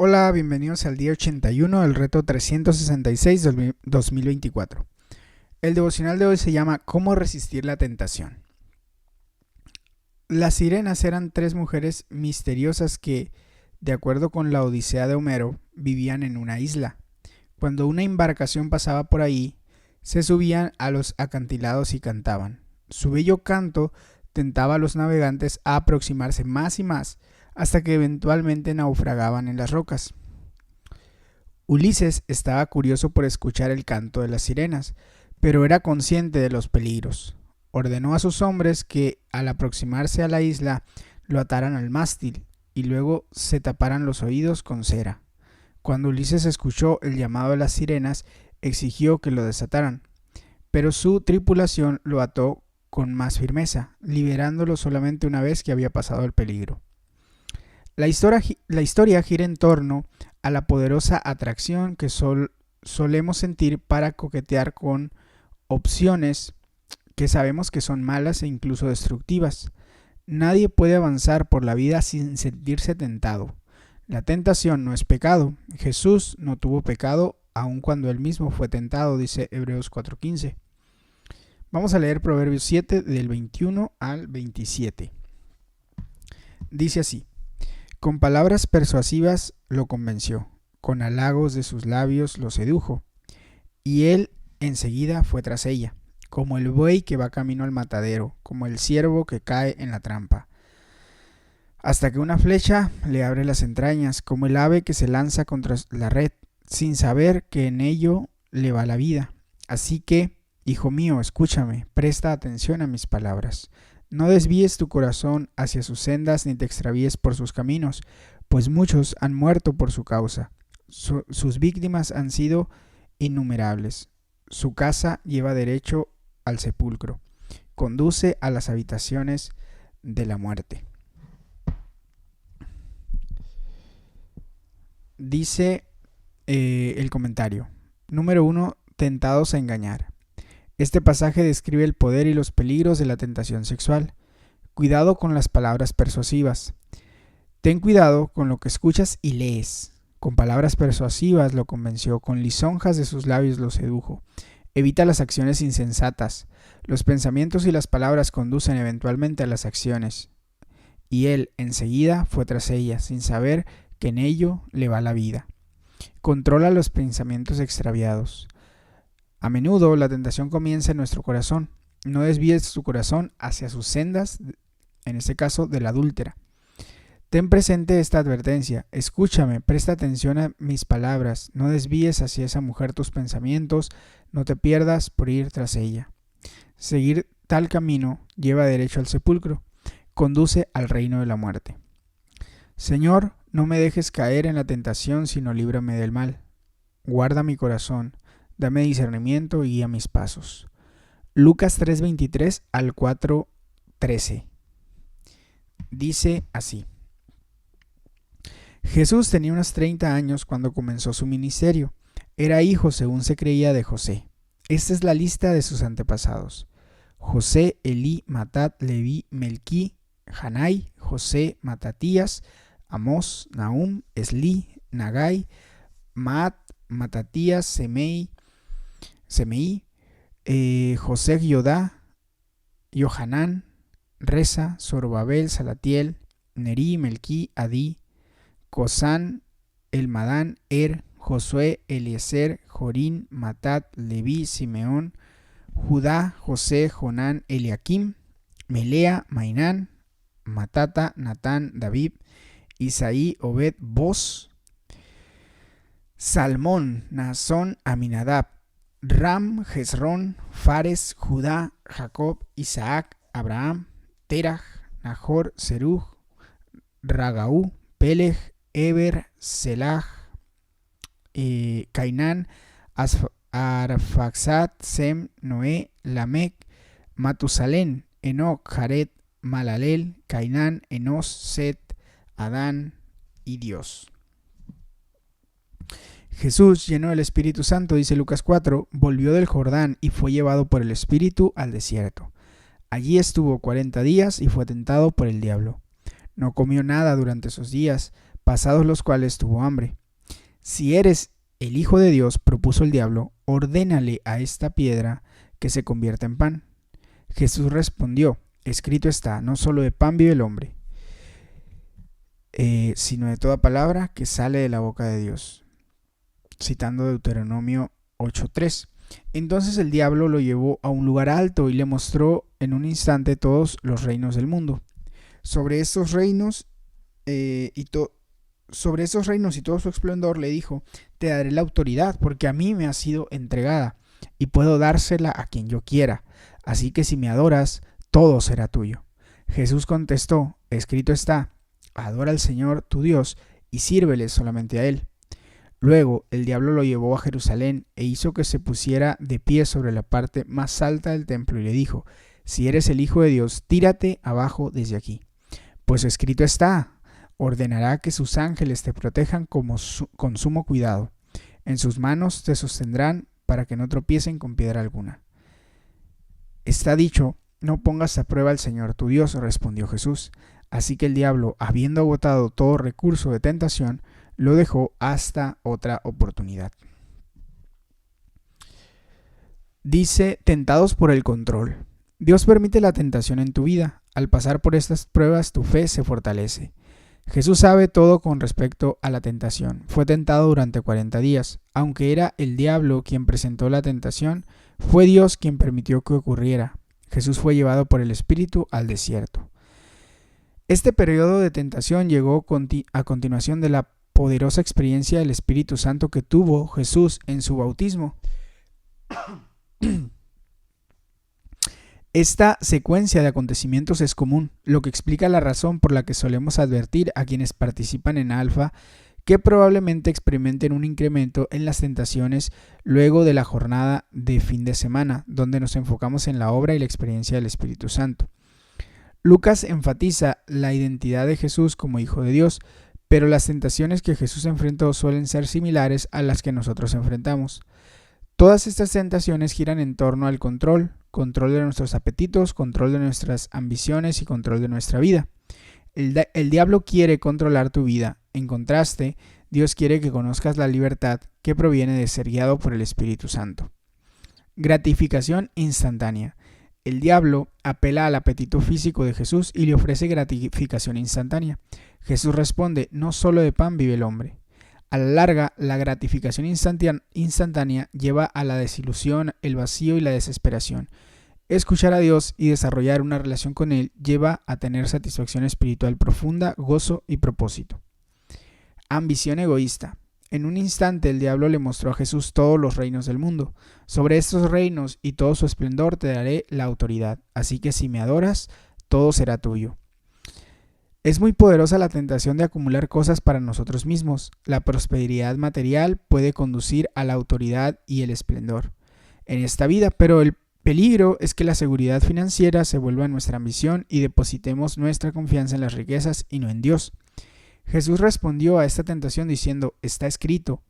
Hola, bienvenidos al día 81 del reto 366 del 2024. El devocional de hoy se llama ¿Cómo resistir la tentación? Las sirenas eran tres mujeres misteriosas que, de acuerdo con la Odisea de Homero, vivían en una isla. Cuando una embarcación pasaba por ahí, se subían a los acantilados y cantaban. Su bello canto tentaba a los navegantes a aproximarse más y más, hasta que eventualmente naufragaban en las rocas. Ulises estaba curioso por escuchar el canto de las sirenas, pero era consciente de los peligros. Ordenó a sus hombres que, al aproximarse a la isla, lo ataran al mástil y luego se taparan los oídos con cera. Cuando Ulises escuchó el llamado de las sirenas, exigió que lo desataran, pero su tripulación lo ató con más firmeza, liberándolo solamente una vez que había pasado el peligro. La historia gira en torno a la poderosa atracción que solemos sentir para coquetear con opciones que sabemos que son malas e incluso destructivas. Nadie puede avanzar por la vida sin sentirse tentado. La tentación no es pecado. Jesús no tuvo pecado aun cuando él mismo fue tentado, dice Hebreos 4:15. Vamos a leer Proverbios 7 del 21 al 27. Dice así: con palabras persuasivas lo convenció, con halagos de sus labios lo sedujo, y él enseguida fue tras ella, como el buey que va camino al matadero, como el ciervo que cae en la trampa, hasta que una flecha le abre las entrañas, como el ave que se lanza contra la red, sin saber que en ello le va la vida. Así que, hijo mío, escúchame, presta atención a mis palabras. No desvíes tu corazón hacia sus sendas ni te extravíes por sus caminos, pues muchos han muerto por su causa. Sus víctimas han sido innumerables. Su casa lleva derecho al sepulcro. Conduce a las habitaciones de la muerte. Dice el comentario. Número 1. Tentados a engañar. Este pasaje describe el poder y los peligros de la tentación sexual. Cuidado con las palabras persuasivas. Ten cuidado con lo que escuchas y lees. Con palabras persuasivas lo convenció, con lisonjas de sus labios lo sedujo. Evita las acciones insensatas. Los pensamientos y las palabras conducen eventualmente a las acciones. Y él enseguida fue tras ella, sin saber que en ello le va la vida. Controla los pensamientos extraviados. A menudo la tentación comienza en nuestro corazón. No desvíes tu corazón hacia sus sendas, en este caso de la adúltera. Ten presente esta advertencia. Escúchame, presta atención a mis palabras. No desvíes hacia esa mujer tus pensamientos. No te pierdas por ir tras ella. Seguir tal camino lleva derecho al sepulcro. Conduce al reino de la muerte. Señor, no me dejes caer en la tentación, sino líbrame del mal. Guarda mi corazón. Dame discernimiento y guía mis pasos. Lucas 3:23 al 4:13. Dice así: Jesús tenía unos 30 años cuando comenzó su ministerio. Era hijo, según se creía, de José. Esta es la lista de sus antepasados: José, Elí, Matat, Leví, Melquí, Janai, José, Matatías, Amós, Nahum, Esli, Nagai, Maat, Matatías, Semeí, José, Yodá, Johanán, Reza, Zorobabel, Salatiel, Nerí, Melquí, Adí, Cosán, Elmadán, Josué, Eliezer, Jorín, Matat, Leví, Simeón, Judá, José, Jonán, Eliakim, Melea, Mainán, Matata, Natán, David, Isaí, Obed, Boz, Salmón, Naasón, Aminadab, Ram, Jezrón, Fares, Judá, Jacob, Isaac, Abraham, Teraj, Nahor, Serug, Ragaú, Peleg, Eber, Selah, Cainán, Arfaxad, Sem, Noé, Lamec, Matusalén, Enoc, Jared, Malalel, Cainán, Enos, Set, Adán y Dios. Jesús, lleno del Espíritu Santo, dice Lucas 4, volvió del Jordán y fue llevado por el Espíritu al desierto. Allí estuvo 40 días y fue tentado por el diablo. No comió nada durante esos días, pasados los cuales tuvo hambre. Si eres el Hijo de Dios, propuso el diablo, ordénale a esta piedra que se convierta en pan. Jesús respondió, escrito está, no solo de pan vive el hombre, sino de toda palabra que sale de la boca de Dios. Citando Deuteronomio 8:3. Entonces el diablo lo llevó a un lugar alto y le mostró en un instante todos los reinos del mundo. Sobre esos reinos y todo su esplendor le dijo, te daré la autoridad porque a mí me ha sido entregada y puedo dársela a quien yo quiera. Así que si me adoras, todo será tuyo. Jesús contestó, escrito está, adora al Señor tu Dios y sírvele solamente a Él. Luego el diablo lo llevó a Jerusalén e hizo que se pusiera de pie sobre la parte más alta del templo y le dijo, si eres el Hijo de Dios, tírate abajo desde aquí. Pues escrito está, ordenará que sus ángeles te protejan con sumo cuidado. En sus manos te sostendrán para que no tropiecen con piedra alguna. Está dicho, no pongas a prueba al Señor tu Dios, respondió Jesús. Así que el diablo, habiendo agotado todo recurso de tentación, lo dejó hasta otra oportunidad. Dice, tentados por el control. Dios permite la tentación en tu vida. Al pasar por estas pruebas, tu fe se fortalece. Jesús sabe todo con respecto a la tentación. Fue tentado durante 40 días. Aunque era el diablo quien presentó la tentación, fue Dios quien permitió que ocurriera. Jesús fue llevado por el Espíritu al desierto. Este periodo de tentación llegó a continuación de la poderosa experiencia del Espíritu Santo que tuvo Jesús en su bautismo. Esta secuencia de acontecimientos es común, lo que explica la razón por la que solemos advertir a quienes participan en Alfa que probablemente experimenten un incremento en las tentaciones luego de la jornada de fin de semana, donde nos enfocamos en la obra y la experiencia del Espíritu Santo. Lucas enfatiza la identidad de Jesús como Hijo de Dios, pero las tentaciones que Jesús enfrentó suelen ser similares a las que nosotros enfrentamos. Todas estas tentaciones giran en torno al control de nuestros apetitos, control de nuestras ambiciones y control de nuestra vida. El diablo quiere controlar tu vida. En contraste, Dios quiere que conozcas la libertad que proviene de ser guiado por el Espíritu Santo. Gratificación instantánea. El diablo apela al apetito físico de Jesús y le ofrece gratificación instantánea. Jesús responde, no solo de pan vive el hombre. A la larga, la gratificación instantánea lleva a la desilusión, el vacío y la desesperación. Escuchar a Dios y desarrollar una relación con Él lleva a tener satisfacción espiritual profunda, gozo y propósito. Ambición egoísta. En un instante el diablo le mostró a Jesús todos los reinos del mundo. Sobre estos reinos y todo su esplendor te daré la autoridad. Así que si me adoras, todo será tuyo. Es muy poderosa la tentación de acumular cosas para nosotros mismos. La prosperidad material puede conducir a la autoridad y el esplendor en esta vida, pero el peligro es que la seguridad financiera se vuelva nuestra ambición y depositemos nuestra confianza en las riquezas y no en Dios. Jesús respondió a esta tentación diciendo, está escrito,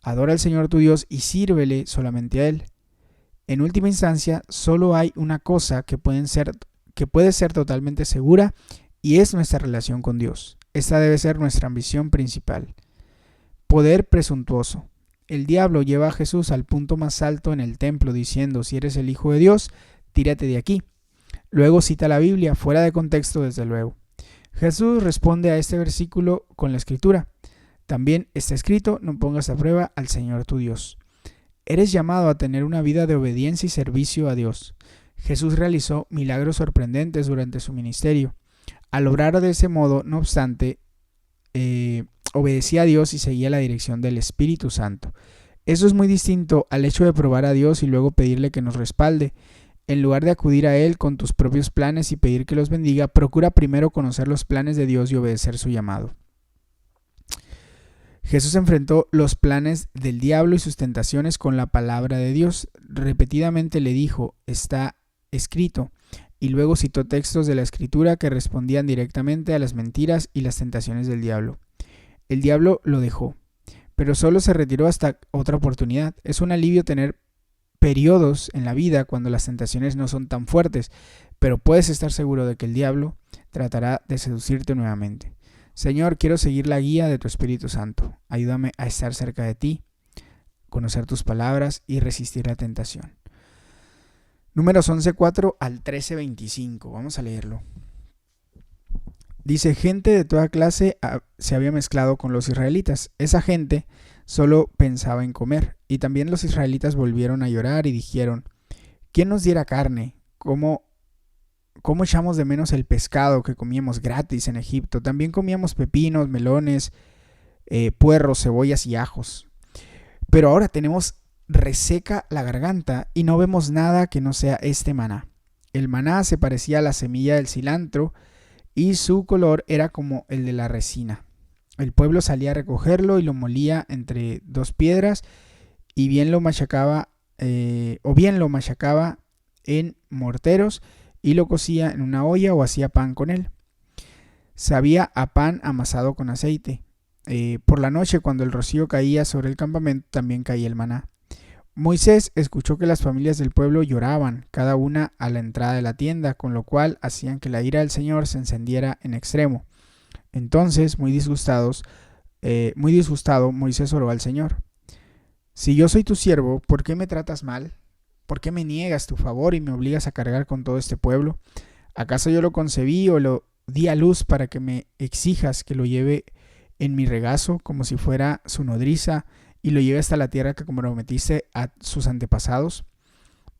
adora al Señor tu Dios y sírvele solamente a Él. En última instancia, solo hay una cosa que puede ser totalmente segura y es nuestra relación con Dios. Esta debe ser nuestra ambición principal. Poder presuntuoso. El diablo lleva a Jesús al punto más alto en el templo diciendo, si eres el Hijo de Dios, tírate de aquí. Luego cita la Biblia, fuera de contexto desde luego. Jesús responde a este versículo con la escritura. También está escrito, no pongas a prueba al Señor tu Dios. Eres llamado a tener una vida de obediencia y servicio a Dios. Jesús realizó milagros sorprendentes durante su ministerio. Al obrar de ese modo, no obstante, obedecía a Dios y seguía la dirección del Espíritu Santo. Eso es muy distinto al hecho de probar a Dios y luego pedirle que nos respalde. En lugar de acudir a Él con tus propios planes y pedir que los bendiga, procura primero conocer los planes de Dios y obedecer su llamado. Jesús enfrentó los planes del diablo y sus tentaciones con la palabra de Dios. Repetidamente le dijo, está escrito, y luego citó textos de la Escritura que respondían directamente a las mentiras y las tentaciones del diablo. El diablo lo dejó, pero solo se retiró hasta otra oportunidad. Es un alivio tener periodos en la vida cuando las tentaciones no son tan fuertes, pero puedes estar seguro de que el diablo tratará de seducirte nuevamente. Señor, quiero seguir la guía de tu Espíritu Santo. Ayúdame a estar cerca de ti, conocer tus palabras y resistir la tentación. Números 11:4 al 13:25. Vamos a leerlo. Dice, gente de toda clase se había mezclado con los israelitas. Esa gente solo pensaba en comer. Y también los israelitas volvieron a llorar y dijeron, ¿quién nos diera carne? ¿Cómo echamos de menos el pescado que comíamos gratis en Egipto? También comíamos pepinos, melones, puerros, cebollas y ajos. Pero ahora tenemos reseca la garganta y no vemos nada que no sea este maná. El maná se parecía a la semilla del cilantro y su color era como el de la resina. El pueblo salía a recogerlo y lo molía entre dos piedras y bien lo machacaba en morteros y lo cocía en una olla o hacía pan con él. Sabía a pan amasado con aceite. Por la noche, cuando el rocío caía sobre el campamento, también caía el maná. Moisés escuchó que las familias del pueblo lloraban, cada una a la entrada de la tienda, con lo cual hacían que la ira del Señor se encendiera en extremo. Entonces, muy disgustado, Moisés oró al Señor. Si yo soy tu siervo, ¿por qué me tratas mal? ¿Por qué me niegas tu favor y me obligas a cargar con todo este pueblo? ¿Acaso yo lo concebí o lo di a luz para que me exijas que lo lleve en mi regazo como si fuera su nodriza y lo lleve hasta la tierra que prometiste a sus antepasados?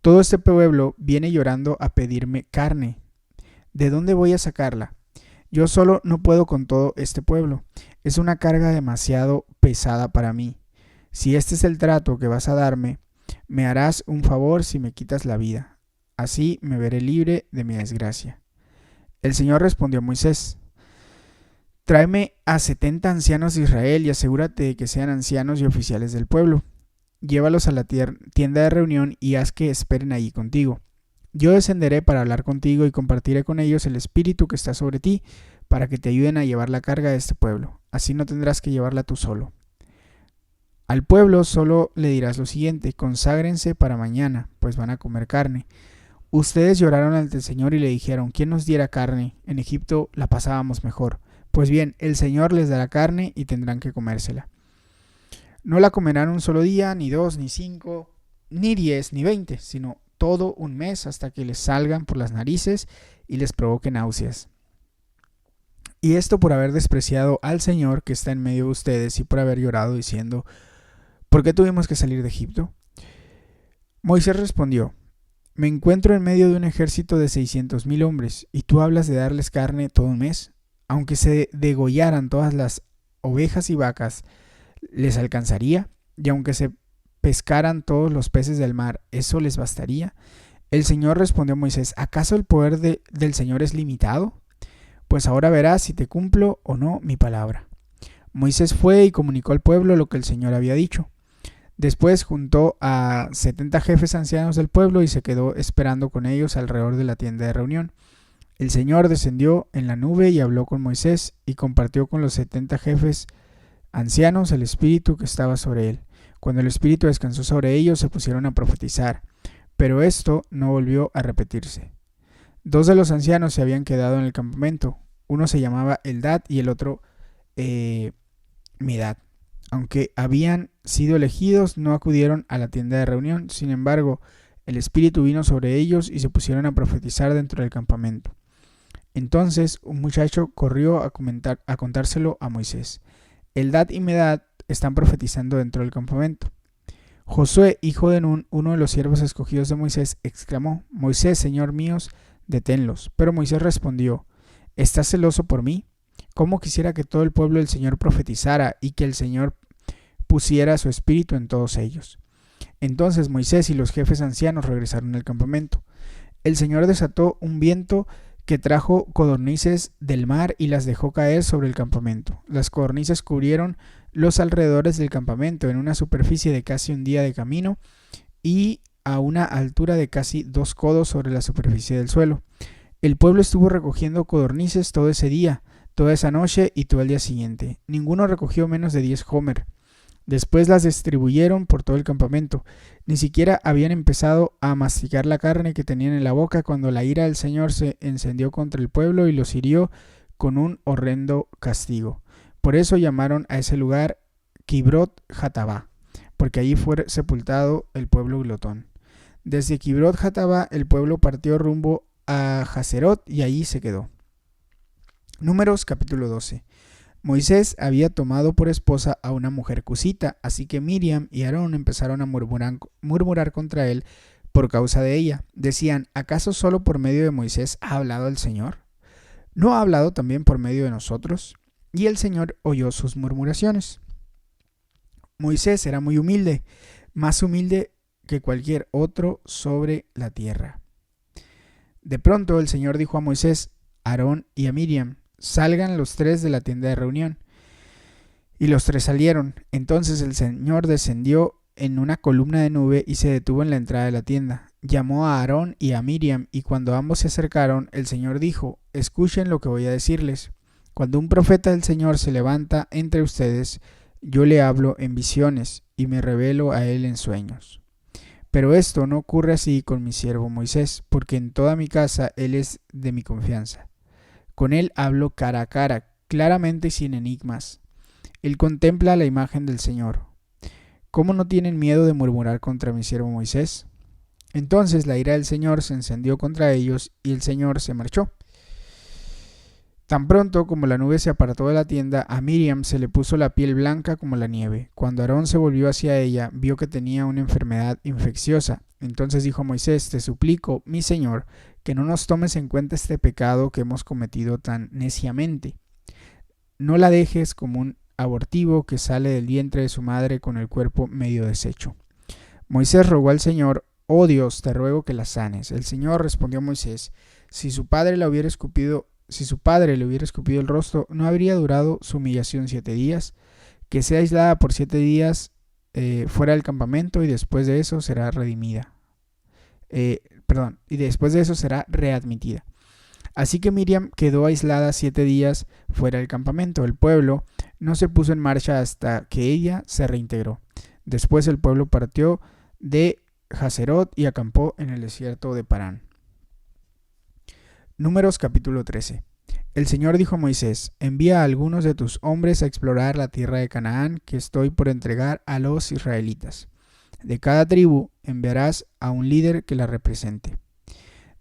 Todo este pueblo viene llorando a pedirme carne. ¿De dónde voy a sacarla? Yo solo no puedo con todo este pueblo. Es una carga demasiado pesada para mí. Si este es el trato que vas a darme, me harás un favor si me quitas la vida. Así me veré libre de mi desgracia. El Señor respondió a Moisés, tráeme a 70 ancianos de Israel y asegúrate de que sean ancianos y oficiales del pueblo. Llévalos a la tienda de reunión y haz que esperen allí contigo. Yo descenderé para hablar contigo y compartiré con ellos el espíritu que está sobre ti para que te ayuden a llevar la carga de este pueblo. Así no tendrás que llevarla tú solo. Al pueblo solo le dirás lo siguiente, conságrense para mañana, pues van a comer carne. Ustedes lloraron ante el Señor y le dijeron, ¿quién nos diera carne? En Egipto la pasábamos mejor. Pues bien, el Señor les dará carne y tendrán que comérsela. No la comerán un solo día, ni 2, ni 5, ni 10, ni 20, sino todo un mes hasta que les salgan por las narices y les provoque náuseas. Y esto por haber despreciado al Señor que está en medio de ustedes y por haber llorado diciendo, ¿por qué tuvimos que salir de Egipto? Moisés respondió, me encuentro en medio de un ejército de 600,000 hombres y tú hablas de darles carne todo un mes. Aunque se degollaran todas las ovejas y vacas, ¿les alcanzaría? Y aunque se pescaran todos los peces del mar, ¿eso les bastaría? El Señor respondió a Moisés, ¿acaso el poder del Señor es limitado? Pues ahora verás si te cumplo o no mi palabra. Moisés fue y comunicó al pueblo lo que el Señor había dicho. Después juntó a 70 jefes ancianos del pueblo y se quedó esperando con ellos alrededor de la tienda de reunión. El Señor descendió en la nube y habló con Moisés y compartió con los 70 jefes ancianos el espíritu que estaba sobre él. Cuando el espíritu descansó sobre ellos, se pusieron a profetizar, pero esto no volvió a repetirse. 2 de los ancianos se habían quedado en el campamento. Uno se llamaba Eldad y el otro Medad. Aunque habían sido elegidos, no acudieron a la tienda de reunión. Sin embargo, el espíritu vino sobre ellos y se pusieron a profetizar dentro del campamento. Entonces un muchacho corrió a contárselo a Moisés. Eldad y Medad están profetizando dentro del campamento. Josué, hijo de Nun, uno de los siervos escogidos de Moisés, exclamó, Moisés, señor mío, deténlos. Pero Moisés respondió, ¿estás celoso por mí? ¿Cómo quisiera que todo el pueblo del Señor profetizara y que el Señor pusiera su espíritu en todos ellos? Entonces Moisés y los jefes ancianos regresaron al campamento. El Señor desató un viento que trajo codornices del mar y las dejó caer sobre el campamento. Las codornices cubrieron los alrededores del campamento en una superficie de casi un día de camino y a una altura de casi 2 codos sobre la superficie del suelo. El pueblo estuvo recogiendo codornices todo ese día, toda esa noche y todo el día siguiente. Ninguno recogió menos de 10 homer. Después las distribuyeron por todo el campamento. Ni siquiera habían empezado a masticar la carne que tenían en la boca cuando la ira del Señor se encendió contra el pueblo y los hirió con un horrendo castigo. Por eso llamaron a ese lugar Kibrot Hatabá, porque allí fue sepultado el pueblo glotón. Desde Kibrot Hatabá el pueblo partió rumbo a Haserot y allí se quedó. Números capítulo 12. Moisés había tomado por esposa a una mujer cusita, así que Miriam y Aarón empezaron a murmurar contra él por causa de ella. Decían, ¿acaso solo por medio de Moisés ha hablado el Señor? ¿No ha hablado también por medio de nosotros? Y el Señor oyó sus murmuraciones. Moisés era muy humilde, más humilde que cualquier otro sobre la tierra. De pronto el Señor dijo a Moisés, Aarón y a Miriam, salgan los tres de la tienda de reunión. Y los tres salieron. Entonces el Señor descendió en una columna de nube y se detuvo en la entrada de la tienda. Llamó a Aarón y a Miriam, y cuando ambos se acercaron, el Señor dijo, escuchen lo que voy a decirles. Cuando un profeta del Señor se levanta entre ustedes, yo le hablo en visiones y me revelo a él en sueños. Pero esto no ocurre así con mi siervo Moisés, porque en toda mi casa él es de mi confianza. Con él hablo cara a cara, claramente y sin enigmas. Él contempla la imagen del Señor. ¿Cómo no tienen miedo de murmurar contra mi siervo Moisés? Entonces la ira del Señor se encendió contra ellos y el Señor se marchó. Tan pronto como la nube se apartó de la tienda, a Miriam se le puso la piel blanca como la nieve. Cuando Aarón se volvió hacia ella, vio que tenía una enfermedad infecciosa. Entonces dijo a Moisés, te suplico, mi Señor, que no nos tomes en cuenta este pecado que hemos cometido tan neciamente. No la dejes como un abortivo que sale del vientre de su madre con el cuerpo medio deshecho. Moisés rogó al Señor, oh Dios, te ruego que la sanes. El Señor respondió a Moisés, si su padre le hubiera escupido el rostro, ¿no habría durado su humillación 7 días? Que sea aislada por 7 días fuera del campamento y después de eso será redimida. Y después de eso será readmitida. Así que Miriam quedó aislada 7 días fuera del campamento. El pueblo no se puso en marcha hasta que ella se reintegró. Después el pueblo partió de Haserot y acampó en el desierto de Parán. Números capítulo 13. El Señor dijo a Moisés, envía a algunos de tus hombres a explorar la tierra de Canaán que estoy por entregar a los israelitas. De cada tribu enviarás a un líder que la represente.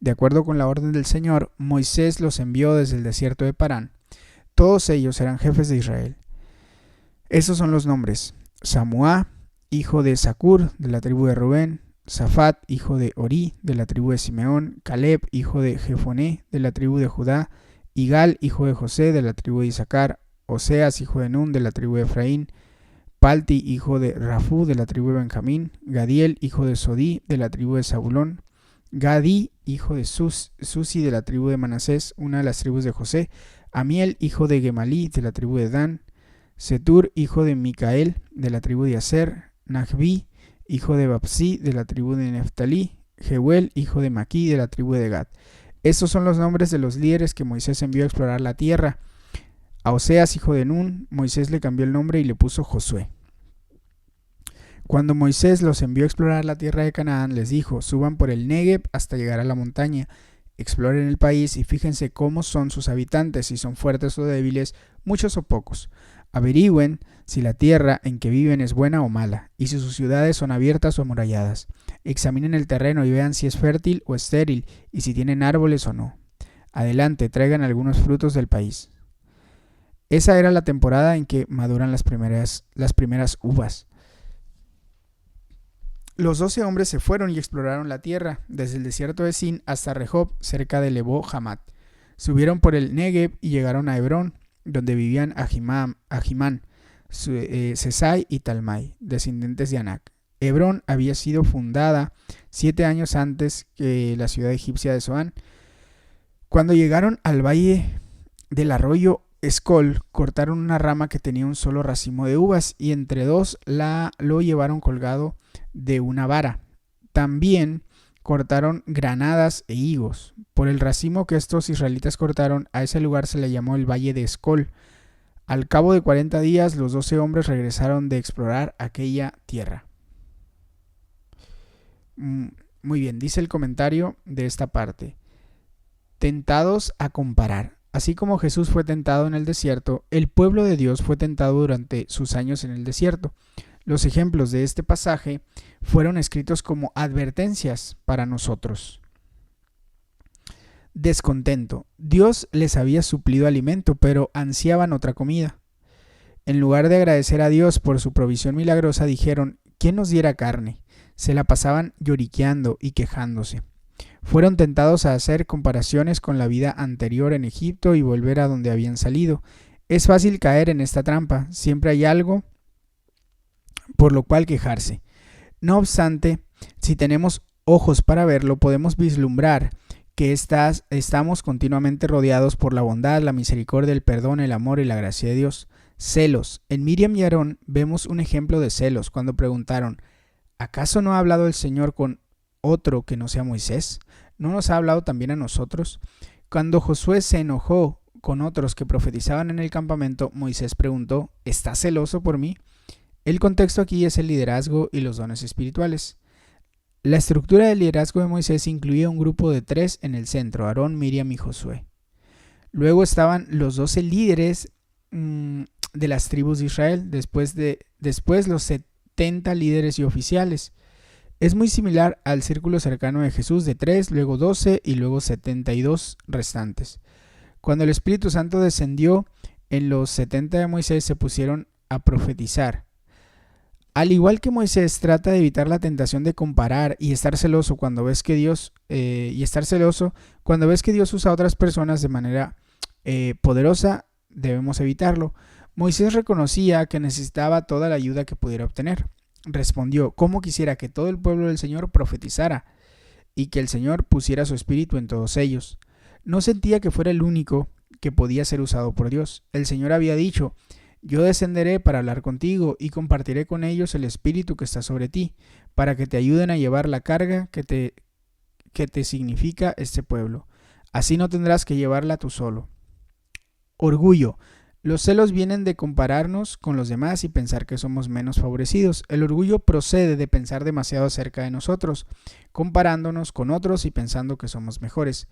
De acuerdo con la orden del Señor, Moisés los envió desde el desierto de Parán. Todos ellos eran jefes de Israel. Esos son los nombres: Samuá, hijo de Zacur, de la tribu de Rubén; Safat, hijo de Orí, de la tribu de Simeón; Caleb, hijo de Jefoné, de la tribu de Judá; Igal, hijo de José, de la tribu de Isaacar; Oseas, hijo de Nun, de la tribu de Efraín; Palti, hijo de Rafú, de la tribu de Benjamín; Gadiel, hijo de Sodí, de la tribu de Zabulón; Gadí, hijo de Susi, de la tribu de Manasés, una de las tribus de José; Amiel, hijo de Gemalí, de la tribu de Dan; Setur, hijo de Micael, de la tribu de Aser; Nahbi, hijo de Babsi, de la tribu de Neftalí; Jehuel, hijo de Maquí, de la tribu de Gad. Estos son los nombres de los líderes que Moisés envió a explorar la tierra. A Oseas, hijo de Nun, Moisés le cambió el nombre y le puso Josué. Cuando Moisés los envió a explorar la tierra de Canaán, les dijo, suban por el Negev hasta llegar a la montaña, exploren el país y fíjense cómo son sus habitantes, si son fuertes o débiles, muchos o pocos. Averigüen si la tierra en que viven es buena o mala, y si sus ciudades son abiertas o amuralladas. Examinen el terreno y vean si es fértil o estéril, y si tienen árboles o no. Adelante, traigan algunos frutos del país. Esa era la temporada en que maduran las primeras uvas. Los 12 hombres se fueron y exploraron la tierra, desde el desierto de Sin hasta Rehob, cerca de Lebo Hamat. Subieron por el Negev y llegaron a Hebrón, donde vivían Ahimán, Sesai y Talmai, descendientes de Anac. Hebrón había sido fundada 7 años antes que la ciudad egipcia de Zoán. Cuando llegaron al valle del arroyo Escol, cortaron una rama que tenía un solo racimo de uvas y entre dos lo llevaron colgado de una vara. También cortaron granadas e higos. Por el racimo que estos israelitas cortaron, a ese lugar se le llamó el Valle de Escol. Al cabo de 40 días, los 12 hombres regresaron de explorar aquella tierra. Muy bien, dice el comentario de esta parte. Tentados a comparar. Así como Jesús fue tentado en el desierto, el pueblo de Dios fue tentado durante sus años en el desierto. Los ejemplos de este pasaje fueron escritos como advertencias para nosotros. Descontento. Dios les había suplido alimento, pero ansiaban otra comida. En lugar de agradecer a Dios por su provisión milagrosa, dijeron: ¿quién nos diera carne? Se la pasaban lloriqueando y quejándose. Fueron tentados a hacer comparaciones con la vida anterior en Egipto y volver a donde habían salido. Es fácil caer en esta trampa, siempre hay algo por lo cual quejarse. No obstante, si tenemos ojos para verlo, podemos vislumbrar que estamos continuamente rodeados por la bondad, la misericordia, el perdón, el amor y la gracia de Dios. Celos. En Miriam y Aarón vemos un ejemplo de celos cuando preguntaron: ¿acaso no ha hablado el Señor con otro que no sea Moisés? ¿No nos ha hablado también a nosotros? Cuando Josué se enojó con otros que profetizaban en el campamento, Moisés preguntó: ¿estás celoso por mí? El contexto aquí es el liderazgo y los dones espirituales. La estructura del liderazgo de Moisés incluía un grupo de 3 en el centro: Aarón, Miriam y Josué. Luego estaban los 12 líderes de las tribus de Israel, después los 70 líderes y oficiales. Es muy similar al círculo cercano de Jesús de 3, luego 12 y luego 72 restantes. Cuando el Espíritu Santo descendió en los 70 de Moisés, se pusieron a profetizar. Al igual que Moisés, trata de evitar la tentación de comparar y estar celoso cuando ves que Dios usa a otras personas de manera poderosa. Debemos evitarlo. Moisés reconocía que necesitaba toda la ayuda que pudiera obtener. Respondió: ¿cómo quisiera que todo el pueblo del Señor profetizara y que el Señor pusiera su espíritu en todos ellos? No sentía que fuera el único que podía ser usado por Dios. El Señor había dicho: yo descenderé para hablar contigo y compartiré con ellos el espíritu que está sobre ti, para que te ayuden a llevar la carga que te significa este pueblo. Así no tendrás que llevarla tú solo. Orgullo. Los celos vienen de compararnos con los demás y pensar que somos menos favorecidos. El orgullo procede de pensar demasiado acerca de nosotros, comparándonos con otros y pensando que somos mejores.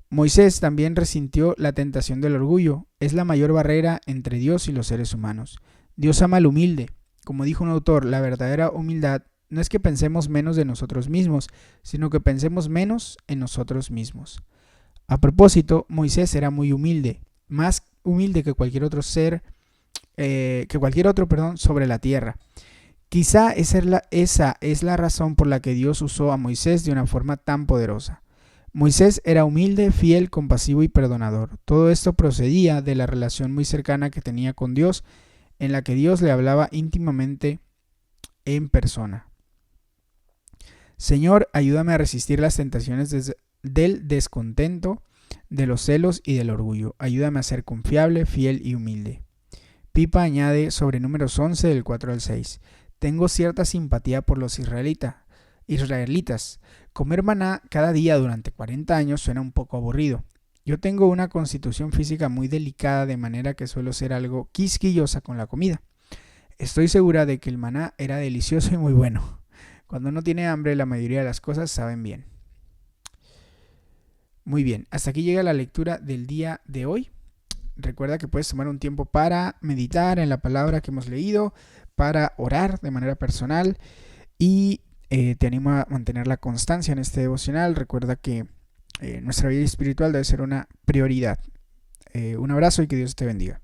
Moisés también resintió la tentación del orgullo. Es la mayor barrera entre Dios y los seres humanos. Dios ama al humilde. Como dijo un autor, la verdadera humildad no es que pensemos menos de nosotros mismos, sino que pensemos menos en nosotros mismos. A propósito, Moisés era muy humilde, más humilde que cualquier otro sobre la tierra. Quizá esa es la razón por la que Dios usó a Moisés de una forma tan poderosa. Moisés era humilde, fiel, compasivo y perdonador. Todo esto procedía de la relación muy cercana que tenía con Dios, en la que Dios le hablaba íntimamente en persona. Señor, ayúdame a resistir las tentaciones del descontento, de los celos y del orgullo. Ayúdame a ser confiable, fiel y humilde. Pipa añade sobre Números 11 del 4 al 6. Tengo cierta simpatía por los israelitas. Comer maná cada día durante 40 años suena un poco aburrido. Yo tengo una constitución física muy delicada, de manera que suelo ser algo quisquillosa con la comida. Estoy segura de que el maná era delicioso y muy bueno. Cuando uno tiene hambre, la mayoría de las cosas saben bien. Muy bien, hasta aquí llega la lectura del día de hoy. Recuerda que puedes tomar un tiempo para meditar en la palabra que hemos leído, para orar de manera personal y te animo a mantener la constancia en este devocional. Recuerda que nuestra vida espiritual debe ser una prioridad. Un abrazo y que Dios te bendiga.